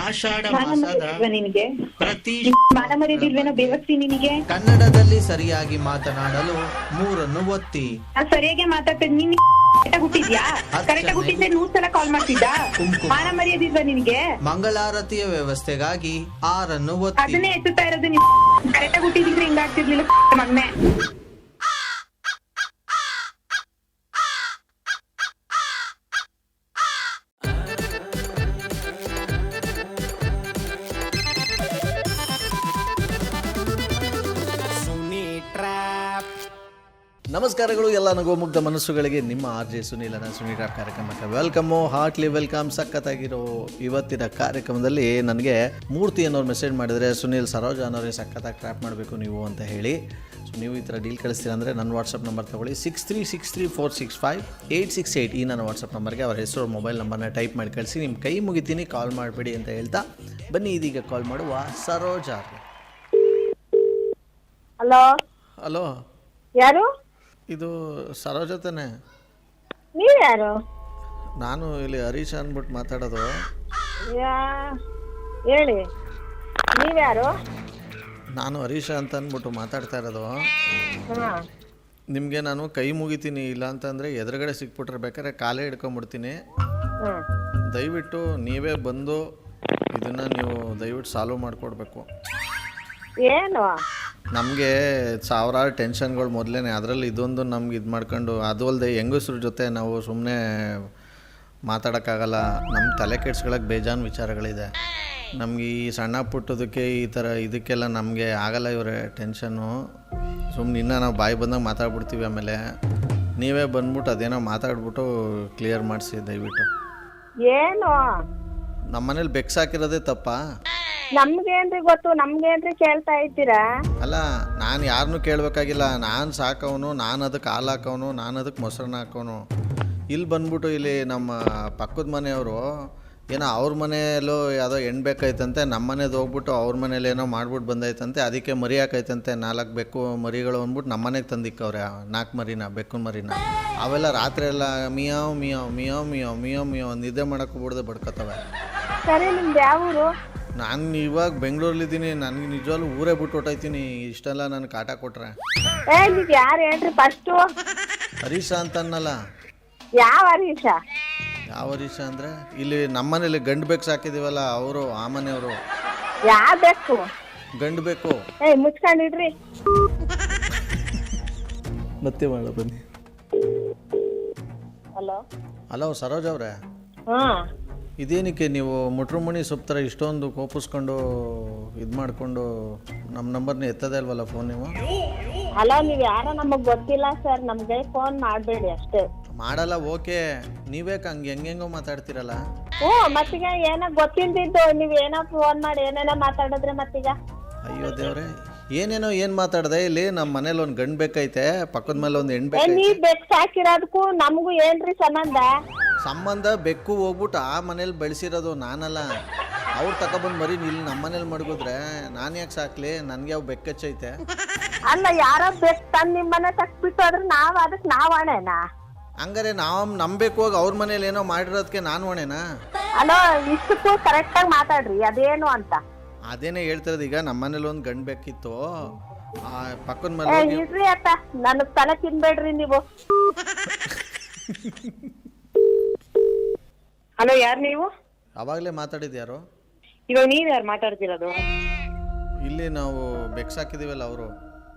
ಆಷಾಢ ಮಾನ ಮಾಸದ ಮರ್ಯಾದಿಲ್ವಾ ನಿನಗೆ? ಪ್ರತಿ ಮಾನ ಮರ್ಯಾದಿಲ್ವೇನೋ ಬೇವರ್ಸಿ ನಿನಗೆ? ಕನ್ನಡದಲ್ಲಿ ಸರಿಯಾಗಿ ಮಾತನಾಡಲು ಮೂರನ್ನು ಒತ್ತಿ. ನಾನ್ ಸರಿಯಾಗಿ ಮಾತಾಡ್ತೇನೆ. ನೀನ್ ಕರೆಕ್ಟಾಗಿ ಹುಟ್ಟಿದ್ಯಾ? ಕರೆಕ್ಟಾಗಿ ಹುಟ್ಟಿದ್ರೆ 100 ಸಲ ಕಾಲ್ ಮಾಡ್ತಿದ್ದ. ಕುಂಕುಮ. ಮಾನ ಮರ್ಯಾದಿಲ್ವಾ ನಿನಗೆ? ಮಂಗಳಾರತಿಯ ವ್ಯವಸ್ಥೆಗಾಗಿ 6 ಒತ್ತಿ. ಅದನ್ನೇ ಎತ್ತುತ್ತಾ ಇರೋದು ನೀನು. ಕರೆಕ್ಟಾಗಿ ಹುಟ್ಟಿದ್ರೆ ಹಿಂಗಾಗ್ತಿರ್ಲಿಲ್ಲ ಮಗ್ನೆ. ನಮಸ್ಕಾರಗಳು ಎಲ್ಲ ನಗೋಮುಗ್ಧ ಮನಸ್ಸುಗಳಿಗೆ. ನಿಮ್ಮ ಆರ್ ಜೆ ಸುನೀಲನ ಸುನೀಲ ಕಾರ್ಯಕ್ರಮಕ್ಕೆ ವೆಲ್ಕಮ್ಮು, ಹಾರ್ಟ್ಲಿ ವೆಲ್ಕಮ್. ಸಖತ್ತಾಗಿರೋ ಇವತ್ತಿನ ಕಾರ್ಯಕ್ರಮದಲ್ಲಿ ನನಗೆ ಮೂರ್ತಿ ಅನ್ನೋರು ಮೆಸೇಜ್ ಮಾಡಿದರೆ, ಸುನೀಲ್ ಸರೋಜ ಅನ್ನೋರಿಗೆ ಸಖತ್ತಾಗಿ ಟ್ರ್ಯಾಪ್ ಮಾಡಬೇಕು ನೀವು ಅಂತ ಹೇಳಿ. ಸೊ ನೀವು ಈ ಥರ ಡೀಲ್ ಕಳಿಸ್ತೀರ ಅಂದರೆ ನನ್ನ ವಾಟ್ಸಪ್ ನಂಬರ್ ತೊಗೊಳ್ಳಿ. 6363465868 ಈ ನನ್ನ ವಾಟ್ಸಪ್ ನಂಬರ್ಗೆ ಅವರ ಹೆಸರು ಮೊಬೈಲ್ ನಂಬರ್ನ ಟೈಪ್ ಮಾಡಿ ಕಳಿಸಿ. ನಿಮ್ಮ ಕೈ ಮುಗಿತೀನಿ, ಕಾಲ್ ಮಾಡಬೇಡಿ ಅಂತ ಹೇಳ್ತಾ ಬನ್ನಿ ಇದೀಗ ಕಾಲ್ ಮಾಡುವ ಸರೋಜ. ಹಲೋ ಹಲೋ, ಯಾರು? ಇದು ಸರೋಜ ತಾನೆ? ನೀವ್ ಯಾರು? ನಾನು ಇಲ್ಲಿ ಹರೀಶ್ ಅಂದ್ಬಿಟ್ಟು ಮಾತಾಡೋದು. ಹೇಳಿ, ನೀವ್ಯಾರು? ನಾನು ಹರೀಶ ಅಂತ ಅಂದ್ಬಿಟ್ಟು ಮಾತಾಡ್ತಾ ಇರೋದು. ಹಾ, ನಿಮಗೆ ನಾನು ಕೈ ಮುಗಿತೀನಿ, ಇಲ್ಲ ಅಂತಂದರೆ ಎದುರುಗಡೆ ಸಿಕ್ಬಿಟ್ರೆ ಬೇಕಾದ್ರೆ ಕಾಲೇ ಹಿಡ್ಕೊಂಬಿಡ್ತೀನಿ. ಹ್ಮ್. ದಯವಿಟ್ಟು ನೀವೇ ಬಂದು ಇದನ್ನು ನೀವು ದಯವಿಟ್ಟು ಸಾಲ್ವ್ ಮಾಡಿಕೊಡ್ಬೇಕು. ಏನು? ನಮಗೆ ಸಾವಿರಾರು ಟೆನ್ಷನ್ಗಳು ಮೊದಲೇ, ಅದರಲ್ಲಿ ಇದೊಂದು ನಮ್ಗೆ ಇದು ಮಾಡ್ಕೊಂಡು, ಅದು ಅಲ್ಲದೆ ಹೆಂಗಸ್ರ ಜೊತೆ ನಾವು ಸುಮ್ಮನೆ ಮಾತಾಡೋಕ್ಕಾಗಲ್ಲ. ನಮ್ಮ ತಲೆ ಕೆಡ್ಸ್ಕೊಳ್ಳೋಕೆ ಬೇಜಾನ್ ವಿಚಾರಗಳಿದೆ. ನಮಗೆ ಈ ಸಣ್ಣ ಪುಟ್ಟದಕ್ಕೆ ಈ ಥರ ಇದಕ್ಕೆಲ್ಲ ನಮಗೆ ಆಗಲ್ಲ ಇವರೇ ಟೆನ್ಷನ್ನು. ಸುಮ್ಮನೆ ಇನ್ನೂ ನಾವು ಬಾಯಿ ಬಂದಾಗ ಮಾತಾಡ್ಬಿಡ್ತೀವಿ. ಆಮೇಲೆ ನೀವೇ ಬಂದ್ಬಿಟ್ಟು ಅದೇನೋ ಮಾತಾಡ್ಬಿಟ್ಟು ಕ್ಲಿಯರ್ ಮಾಡಿಸಿ ದಯವಿಟ್ಟು. ಏನು? ನಮ್ಮ ಮನೇಲಿ ಬೆಕ್ಸಾಕಿರೋದೇ ತಪ್ಪಾ? ನಮ್ಗೇನ್ರಿ ಗೊತ್ತು? ನಮ್ಗೇನ್ರಿ ಕೇಳ್ತಾ ಇದ್ದೀರಾ? ಅಲ್ಲ, ನಾನು ಯಾರನ್ನೂ ಕೇಳಬೇಕಾಗಿಲ್ಲ. ನಾನು ಸಾಕವನು, ನಾನು ಅದಕ್ಕೆ ಹಾಲು ಹಾಕೋನು, ನಾನು ಅದಕ್ಕೆ ಮೊಸರನ್ನ ಹಾಕೋನು. ಇಲ್ಲಿ ಬಂದ್ಬಿಟ್ಟು ಇಲ್ಲಿ ನಮ್ಮ ಪಕ್ಕದ ಮನೆಯವರು ಏನೋ ಅವ್ರ ಮನೆಯಲ್ಲೂ ಯಾವುದೋ ಹೆಣ್ಣು ಬೇಕಾಯ್ತಂತೆ, ನಮ್ಮ ಮನೇದು ಹೋಗ್ಬಿಟ್ಟು ಅವ್ರ ಮನೇಲಿ ಏನೋ ಮಾಡ್ಬಿಟ್ಟು ಬಂದೈತಂತೆ. ಅದಕ್ಕೆ ಮರಿ ಹಾಕೈತಂತೆ, 4 ಬೆಕ್ಕು ಮರಿಗಳು ಅಂದ್ಬಿಟ್ಟು ನಮ್ಮ ಮನೆಗೆ ತಂದಿಕ್ಕವ್ರೆ 4 ಮರಿನ, ಬೆಕ್ಕು ಮರಿನ. ಅವೆಲ್ಲ ರಾತ್ರಿ ಎಲ್ಲ ಮಿಯಾವ್ ಮಿಯಾವ್ ಮಿಯಾವ್ ಮಿಯಾವ್ ಮಿಯಾವ್ ಮಿಯಾವ್ ನಿದ್ದೆ ಮಾಡೋಕ್ಕೂ ಬಿಡದೆ ಬಡ್ಕೊತವೆ. ಸರಿ, ನಿಮ್ದು ಯಾವ ಊರು? ನಾನು ಇವಾಗ ಬೆಂಗಳೂರಲ್ಲಿದ್ದೀನಿ. ನನಗೆ ನಿಜವಾಗ್ಲೂ ಊರೇ ಬಿಟ್ಟು ಹೊಟ್ಟೈತೀನಿ ಇಷ್ಟೆಲ್ಲ ನನಗೆ ಕಾಟ ಕೊಟ್ರೆ. ನೀವ್ ಯಾರು ಹೇಳ್ರಿ ಫಸ್ಟು? ಹರೀಶ ಅಂತನ್ನಲ್ಲ. ಯಾವ ಹರೀಶ? ಯಾವ ಹರೀಶ ಅಂದರೆ ಇಲ್ಲಿ ನಮ್ಮ ಮನೇಲಿ ಗಂಡು ಬೇಕು ಸಾಕಿದ್ದೀವಲ್ಲ, ಅವರು ಆ ಮನೆಯವರು. ಯಾವ ಬೇಕು? ಗಂಡು ಬೇಕು. ಮುಚ್ಕೊಂಡಿಡ್ರಿ. ಮತ್ತೆ ಮಾಡ ಬನ್ನಿ. ಹಲೋ ಹಲೋ ಸರೋಜ್ ಅವರೇ, ಹಾ, ಇದೇನಕ್ಕೆ ನೀವು ಮುಟ್ರುಮಣಿ ಸೊಪ್ಪು ಥರ ಇಷ್ಟೊಂದು ಕೋಪಿಸ್ಕೊಂಡು ಇದು ಮಾಡಿಕೊಂಡು ನಮ್ಮ ನಂಬರ್ನ ಎತ್ತದೇ ಅಲ್ವಲ್ಲ ಫೋನ್ ನೀವು? ಹಲೋ, ನೀವ್ ಯಾರೋ ನಮಗ್ ಗೊತ್ತಿಲ್ಲ ಸರ್. ನಮ್ಗೆ ಫೋನ್ ಮಾಡ್ಬೇಡಿ ಅಷ್ಟೇ. ಮಾಡಲ್ಲ, ಓಕೆ. ನೀವೇ ಹೆಂಗೆಂಗೋ ಮಾತಾಡ್ತೀರಲ್ಲ. ಮತ್ತೀಗ ಏನೋ ಗೊತ್ತಿಲ್ದಿದ್ದು ನೀವ್ ಏನೋ ಫೋನ್ ಮಾಡಿ ಏನೇನೋ ಮಾತಾಡಿದ್ರೆ ಮತ್ತೀಗ? ಅಯ್ಯೋ ದೇವ್ರೆ, ಏನೇನೋ ಏನು ಮಾತಾಡ್ದೆ. ಇಲ್ಲಿ ನಮ್ಮ ಮನೇಲಿ ಒಂದು ಗಂಡು ಬೇಕೈತೆ, ಪಕ್ಕದ ಮೇಲೆ ಒಂದು ಹೆಣ್ಣು ಬೇಕೈತೆ. ನೀವ್ ಬೆಕ್ ಸಾಕಿರೋದಕ್ಕೂ ನಮಗೂ ಏನ್ರಿ ಸಂಬಂಧ? ಸಂಬಂಧ ಬೆಕ್ಕು ಹೋಗ್ಬಿಟ್ಟು ಆ ಮನೇಲಿ ಬೆಳೆಸಿರೋದು ನಾನಲ್ಲ. ಅವ್ರು ತಗೊಬಂದು ಮರಿ ಇಲ್ಲಿ ನಮ್ಮ ಮನೇಲಿ ಮಡಗಿದ್ರೆ ನಾನು ಯಾಕೆ ಸಾಕ್ಲಿ? ನನಗೆ ಯಾವ ಬೆಕ್ಕಚ್ಚೈತೆ? ಅಲ್ಲ, ಯಾರೋ ಬೆಕ್ ತಂದು ನಿಮ್ಮ ಮನೆ ತಕ್ಬಿಟ್ಟು ಆದ್ರೆ ನಾವ್ ಅದಕ್ಕೆ ನಾವ್ ಹೊಣೆನಾ? ಹಂಗಾರೆ ನಾವು ನಂಬೇಕು ಹೋಗಿ ಅವ್ರ ಮನೇಲಿ ಏನೋ ಮಾಡಿರೋದಕ್ಕೆ ನಾನು ಹೊಣೆನಾ? ಅಲೋ, ಇಷ್ಟಕ್ಕೂ ಕರೆಕ್ಟಾಗಿ ಮಾತಾಡ್ರಿ, ಅದೇನು ಅಂತ. ಅದೇನೇ ಹೇಳ್ತಿರೋದು. ಈಗ ನಮ್ಮ ಮನೇಲಿ ಒಂದು ಗಂಡು ಬೇಕಿತ್ತು, ಪಕ್ಕದ ಮೇಲೆ ಇಡ್ರಿ ಅತ್ತ, ನನಗ್ ತಲೆ ತಿನ್ಬೇಡ್ರಿ ನೀವು. ಹಲೋ, ಯಾರು ನೀವು? ಅವಾಗಲೇ ಮಾತಾಡಿದ್ಯಾರು? ಇವಾಗ ನೀವ್ ಯಾರು ಮಾತಾಡ್ತಿರೋದು? ಇಲ್ಲಿ ನಾವು ಬೆಕ್ಸಾಕಿದೀವಲ್ಲ ಅವರು.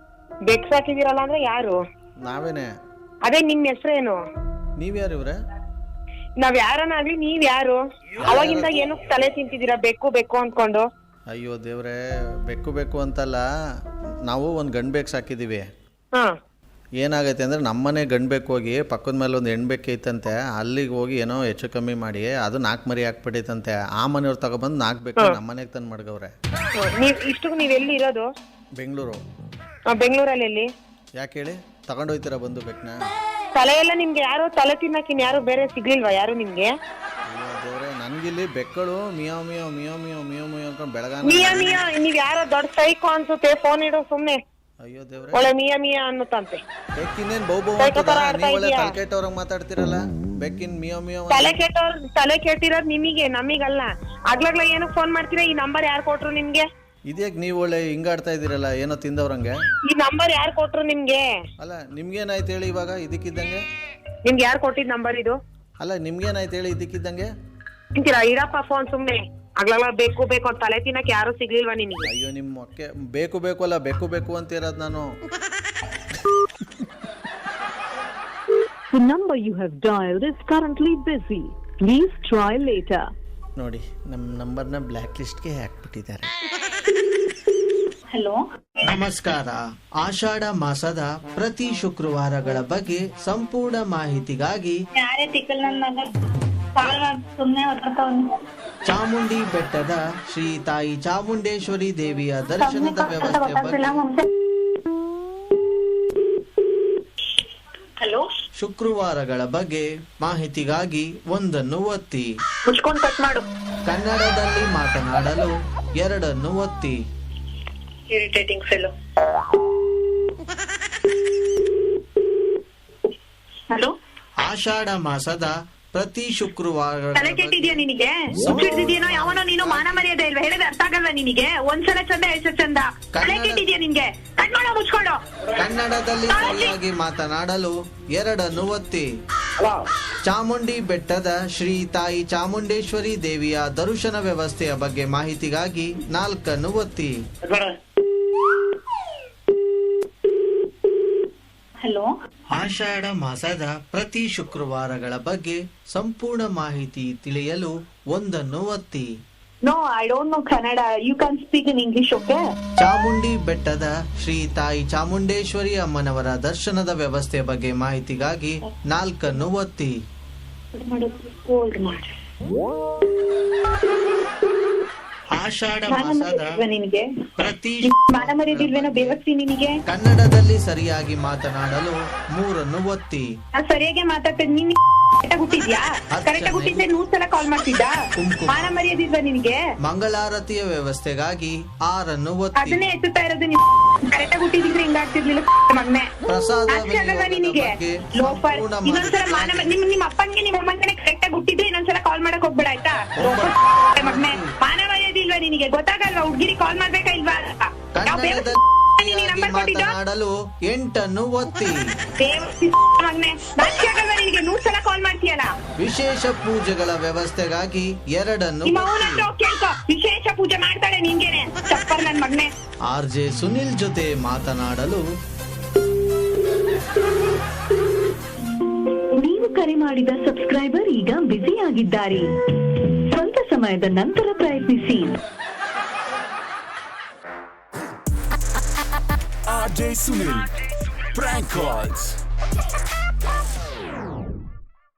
ಬೆಕ್ ಸಾಕಿದಿರಲ್ಲ ಅಂದ್ರೆ ಯಾರು? ನಾವೇನೆ. ಅದೇ ನಿಮ್ ಹೆಸರೇನು? ನೀವ್ಯಾರು ಇವ್ರೆ? ನಾವ್ ಯಾರನ್ನಾಗ್ಲಿ, ನೀವ್ ಯಾರು? ಅವಾಗಿಂದ ಏನು ತಲೆ ತಿಂತಿದ್ದೀರಾ ಬೇಕು ಬೇಕು ಅನ್ಕೊಂಡು? ಅಯ್ಯೋ ದೇವ್ರೆ, ಬೆಕ್ಕು ಬೇಕು ಅಂತಲ್ಲ, ನಾವು ಒಂದು ಗಂಡು ಬೇಕು ಸಾಕಿದ್ದೀವಿ. ಹಾ, ಏನಾಗೈತೆ ಅಂದರೆ ನಮ್ಮನೆ ಗಂಡು ಬೇಕು ಹೋಗಿ ಪಕ್ಕದ ಮೇಲೆ ಒಂದು ಹೆಣ್ಣು ಬೇಕೈತಂತೆ, ಅಲ್ಲಿಗೆ ಹೋಗಿ ಏನೋ ಹೆಚ್ಚು ಕಮ್ಮಿ ಮಾಡಿ ಅದು 4 ಮರಿ ಹಾಕ್ಬಿಟ್ಟೈತಂತೆ. ಆ ಮನೆಯವ್ರು ತಗೊಬಂದು 4 ಬೇಕು ನಮ್ಮ ಮನೆಗೆ ತಂದು ಮಡ್ಗವ್ರೆ. ಇಷ್ಟು ನೀವ್ ಎಲ್ಲಿ ಇರೋದು? ಬೆಂಗಳೂರು. ಬೆಂಗಳೂರಲ್ಲಿ ಎಲ್ಲಿ? ಯಾಕೆ ಹೇಳಿ, ತಗೊಂಡೋಯ್ತೀರಾ ಬಂದು ಬೆಕ್ಕನ್ನ? ತಲೆ ಎಲ್ಲ ನಿಮ್ಗೆ ಯಾರು ತಲೆ ತಿನ್ನಕಿನ್ ಯಾರು ಬೇರೆ ಸಿಗ್ಲಿಲ್ವಾ ಯಾರು ನಿಮ್ಗೆ? ಅಯ್ಯೋ ದೇವ್ರೆ, ನನ್ಗಿಲ್ಲಿ ಬೆಕ್ಕಳು ಮಿಯಾವ್ ಮಿಯಾವ್ ಮಿಯಾವ್ ಮಿಯಾವ್ ಮಿಯಾವ್ ಮಿಯಾವ್ ಅನ್ಕೊಂಡು ಬೆಳಗಾನ. ಮಿಯಾ ಮಿಯಾ, ನೀವ್ ಯಾರೋ ದೊಡ್ಡ ಸೈಕೋ ಅನ್ಸುತ್ತೆ. ಫೋನ್ ಇಡೋ ಸುಮ್ನೆ. ಅಯ್ಯೋ ದೇವ್ರೆ, ಒಳ್ಳೆ ಮಿಯಾ ಮಿಯಾ ಅನ್ನುತ್ತಂತೆ. ಬೆಕ್ಕಿನ್ನೇನು ಬೌ ಬೌ ಅಂತದ? ನೀವು ಒಳ್ಳೆ ತಲೆಕೆಟ್ಟವ್ರಂಗೆ ಮಾತಾಡ್ತಿರಲ್ಲ. ಬೆಕ್ಕಿನ ಮಿಯೋ ಮಿಯೋ ತಲೆ ಕೆಟ್ಟಿರೋದ್ ನಿಮಗೆ, ನಮಗಲ್ಲ. ಆಗ್ಲಾಗ್ಲ ಏನಕ್ಕೆ ಫೋನ್ ಮಾಡ್ತೀರಾ? ಈ ನಂಬರ್ ಯಾರು ಕೊಟ್ರು ನಿಮ್ಗೆ? ಇದ್ಯಾಕೆ ನೀವು ಒಳ್ಳೆ ಹಿಂಗಾಡ್ತಾ ಇದ್ದೀರಲ್ಲ, ಏನೋ ತಿಂದವ್ರಂಗೆ. ಈ ನಂಬರ್ ಯಾರು ಕೊಟ್ರು ನಿಮ್ಗೆ? ಅಲ್ಲ ನಿಮ್ಗೇನಾಯ್ತು ಹೇಳಿ ಇವಾಗ ಇದಕ್ಕಿದ್ದಂಗೆ? ನಿಮ್ಗೆ ಯಾರು ಕೊಟ್ಟಿದ್ ನಂಬರ್ ಇದು? ಅಲ್ಲ ನಿಮ್ಗೇನಾಯ್ತು ಹೇಳಿ ಇದಕ್ಕಿದ್ದಂಗೆ? ತಿಂತೀರಾ? ಇಡಪ್ಪ ಫೋನ್ ಸುಮ್ನೆ. ಆಗ್ಲಾಗ್ಲ ಬೇಕು ಬೇಕು ಅಂತ ತಲೆ ತಿನ್ನಕ್ ಯಾರು ಸಿಗ್ಲಿಲ್ವಾ ನಿನಗೆ? ಅಯ್ಯೋ ನಿಮ್ಮ ಮೊಕ್ಕೆ ಬೇಕು ಬೇಕು ಅಲ್ಲ ಬೇಕು ಬೇಕು ಅಂತ ಇರೋದು ನಾನು. The number you have dialed is currently busy. Please try later. ನೋಡಿ ನಮ್ಮ ನಂಬರ್ನ ಬ್ಲ್ಯಾಕ್ ಲಿಸ್ಟ್ಗೆ ಹಾಕ್ಬಿಟ್ಟಿದ್ದಾರೆ. ಹಲೋ, ನಮಸ್ಕಾರ. ಆಷಾಢ ಮಾಸದ ಪ್ರತಿ ಶುಕ್ರವಾರಗಳ ಬಗ್ಗೆ ಸಂಪೂರ್ಣ ಮಾಹಿತಿಗಾಗಿ ಯಾರೇ ತಿಕ್ಕಲ್ ನನ್ನ ಮಗ ಕಾಲ್ ಮಾಡಿ ಸುಮ್ನೆ ಹೊರಟವನು. ಚಾಮುಂಡಿ ಬೆಟ್ಟದ ಶ್ರೀ ತಾಯಿ ಚಾಮುಂಡೇಶ್ವರಿ ದೇವಿಯ ದರ್ಶನದ ವ್ಯವಸ್ಥೆ ಬಗ್ಗೆ ಹಲೋ, ಶುಕ್ರವಾರಗಳ ಬಗ್ಗೆ ಮಾಹಿತಿಗಾಗಿ 1 ಒತ್ತಿ. ಮುಚ್ಕೊಂಡ್ ಕಟ್ ಮಾಡು. ಕನ್ನಡದಲ್ಲಿ ಮಾತನಾಡಲು 2 ಒತ್ತಿ. Irritating fellow. ಹಲೋ, ಆಷಾಢ ಮಾಸದ ಪ್ರತಿ ಶುಕ್ರವಾರ ತಲೆ ಕೆಟ್ಟಿದ್ಯಾ ನಿನಗೆ? ಮುಚ್ಚಿಡ್ತಿದ್ಯೇನೋ ಯಾವನೋ ನೀನು? ಮಾನ ಮರ್ಯಾದೆ ಇಲ್ವಾ? ಹೇಳಿದ್ರೆ ಅರ್ಥ ಆಗಲ್ಲ ನಿನಗೆ? ಒಂದ್ಸಲ ಚಂದ ಎಷ್ಟು ಚಂದ. ತಲೆ ಕೆಟ್ಟಿದ್ಯಾ ನಿನ್ಗೆ? ಕಟ್ ಮಾಡೋ, ಮುಚ್ಕೊಳ್ಳೋ. ಕನ್ನಡದಲ್ಲಿ ಸರಿಯಾಗಿ ಮಾತನಾಡಲು 2 ಒತ್ತಿ. ಚಾಮುಂಡಿ ಬೆಟ್ಟದ ಶ್ರೀ ತಾಯಿ ಚಾಮುಂಡೇಶ್ವರಿ ದೇವಿಯ ದರ್ಶನ ವ್ಯವಸ್ಥೆಯ ಬಗ್ಗೆ ಮಾಹಿತಿಗಾಗಿ 4 ಒತ್ತಿ. ಹಲೋ, ಆಷಾಢ ಮಾಸದ ಪ್ರತಿ ಶುಕ್ರವಾರಗಳ ಬಗ್ಗೆ ಸಂಪೂರ್ಣ ಮಾಹಿತಿ ತಿಳಿಯಲು 1 ಒತ್ತಿ. No, I don't know Kannada. You can speak in English, okay? Chamundi ಬೆಟ್ಟದ ಶ್ರೀ ತಾಯಿ ಚಾಮುಂಡೇಶ್ವರಿ ಅಮ್ಮನವರ ದರ್ಶನದ ವ್ಯವಸ್ಥೆ ಬಗ್ಗೆ ಮಾಹಿತಿಗಾಗಿ 4 ಒತ್ತಿ. ಆಷಾಢ ಮಾಸದ ನಿನಗೆ ಪ್ರತಿ ಮಾನ ಮರ್ಯಾದಿಲ್ವೇನೋ ಬೇವಸ್ತಿ ನಿನಗೆ? ಕನ್ನಡದಲ್ಲಿ ಸರಿಯಾಗಿ ಮಾತನಾಡಲು 3 ಒತ್ತಿ. ಸರಿಯಾಗಿ ಮಾತಾಡ್ತೇನೆ. ನೀನ್ ಕರೆಕ್ಟಾಗಿ ಹುಟ್ಟಿದ್ಯಾ? ಕರೆಕ್ಟಾಗಿ ಹುಟ್ಟಿದ್ರೆ 100 ಸಲ ಕಾಲ್ ಮಾಡ್ತಿದ್ದ? ಮಾನ ಮರ್ಯಾದಿಲ್ವಾ ನಿನಗೆ? ಮಂಗಳಾರತಿಯ ವ್ಯವಸ್ಥೆಗಾಗಿ 6 ಒತ್ತಿ. ಅದನ್ನೇ ಎತ್ತುತ್ತಾ ಇರೋದು. ಕರೆಕ್ಟಾಗಿ ಹುಟ್ಟಿದ್ರೆ ಹಿಂಗಾಗ್ತಿರ್ಲಿಲ್ಲ ಮಗ್ನೆ. ಪ್ರಸಾದ ಆಗಲ್ವಾ ನಿನಗೆ? ಲೋಫರ್. ಇನ್ನೊಂದ್ಸಲ ನಿಮ್ಮ ಅಪ್ಪನ್ಗೆ ನಿಮ್ಮ ಅಮ್ಮನ್ಗೆ ಕರೆಕ್ಟಾಗಿ ಹುಟ್ಟಿದ್ರೆ ಇನ್ನೊಂದ್ಸಲ ಕಾಲ್ ಮಾಡಕ್ ಹೋಗ್ಬೇಡ ಆಯ್ತಾ? ಮಗ್ನೆ, ಮಾನ ಮರ್ಯಾದಿಲ್ವಾ ನಿನಗೆ? ಗೊತ್ತಾಗಲ್ವಾ ಹುಡ್ಗಿರಿ ಕಾಲ್ ಮಾಡ್ಬೇಕಾ ಇಲ್ವಾ? ಕನ್ನಡದಲ್ಲಿ ಮಾತನಾಡಲು 8 ಒತ್ತಿ. ಮಗ್ನೆ, ನಾಚಿಕೆ ಆಗಲ್ವಾ ನಿನಗೆ? 100 ಸಲ ಕಾಲ್ ಮಾಡ್ತೀಯಲ್ಲ. ವಿಶೇಷ ಪೂಜೆಗಳ ವ್ಯವಸ್ಥೆಗಾಗಿ 2 ನಿಮ್ಮ ಅವನ ಹತ್ರ ಹೋಗ್ ಕೇಳ್ಕೊ. ವಿಶೇಷ ಪೂಜೆ ಮಾಡ್ತಾಳೆ ನಿಂಗೇನೆ ಚಪ್ಪರ್ ನನ್ ಮಗ್ನೆ. RJ ಸುನಿಲ್ ಜೊತೆ ಮಾತನಾಡಲು ನೀವು ಕರೆ ಮಾಡಿದ ಸಬ್ಸ್ಕ್ರೈಬರ್ ಈಗ ಬ್ಯುಸಿ ಆಗಿದ್ದಾರೆ. ಸ್ವಲ್ಪ ಸಮಯದ ನಂತರ ಪ್ರಯತ್ನಿಸಿ. RJ Sunil. Prank calls.